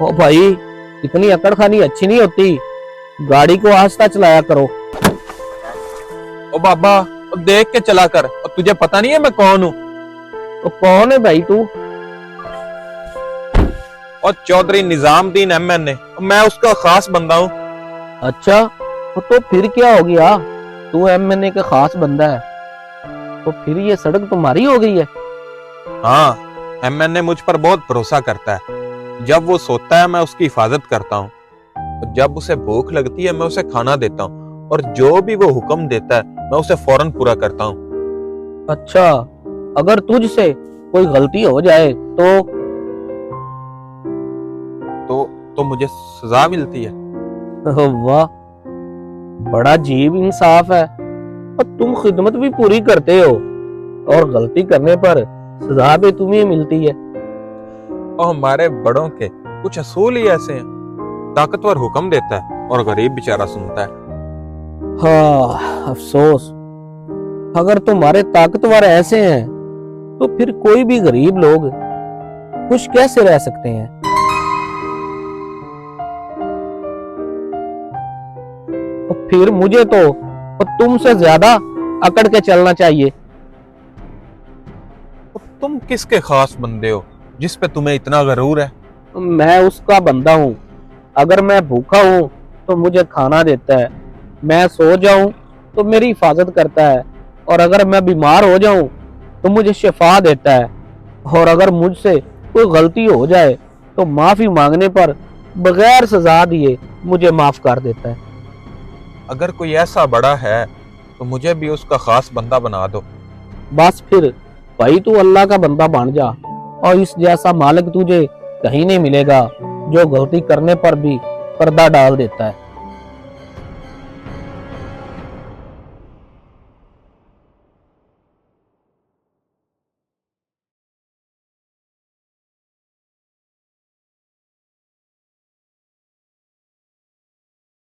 ओ भाई, इतनी अकड़ खानी अच्छी नहीं होती। गाड़ी को आहिस्ता चलाया करो। ओ बाबा, ओ देख के चला कर। और तुझे पता नहीं है मैं कौन हूँ? तो कौन है भाई तू? और चौधरी निजामुद्दीन MNA, मैं उसका खास बंदा हूँ। अच्छा, तो फिर क्या हो गया? तू MNA का खास बंदा है तो फिर ये सड़क तुम्हारी हो गई है? हाँ, MNA मुझ पर बहुत भरोसा करता है। जब वो सोता है मैं उसकी हिफाजत करता हूँ, और जब उसे भूख लगती है मैं उसे खाना देता हूँ, और जो भी वो हुक्म देता है मैं उसे फौरन पूरा करता हूँ। अच्छा, अगर तुझसे कोई गलती हो जाए तो मुझे सजा मिलती है। वाह, बड़ा अजीब इंसाफ है। और तुम खिदमत भी पूरी करते हो और गलती करने पर सजा भी तुम्हें मिलती है। और हमारे बड़ों के कुछ असूल ही ऐसे हैं। ताकतवर हुक्म देता है और गरीब बेचारा सुनता है। हाँ, अफसोस। अगर तुम्हारे ताकतवर ऐसे हैं तो फिर कोई भी गरीब लोग खुश कैसे रह सकते हैं? तो फिर मुझे तो तुमसे ज्यादा अकड़ के चलना चाहिए। तो तुम किसके खास बंदे हो जिस पे तुम्हें इतना गरूर है? मैं उसका बंदा हूँ। अगर मैं भूखा हूँ तो मुझे खाना देता है, मैं सो जाऊं तो मेरी हिफाजत करता है, और अगर मैं बीमार हो जाऊं तो मुझे शिफा देता है, और अगर मुझसे कोई गलती हो जाए तो माफी मांगने पर बगैर सजा दिए मुझे माफ कर देता है। अगर कोई ऐसा बड़ा है तो मुझे भी उसका खास बंदा बना दो। बस फिर भाई तू अल्लाह का बंदा बन जा, और इस जैसा मालिक तुझे कहीं नहीं मिलेगा जो गलती करने पर भी पर्दा डाल देता है।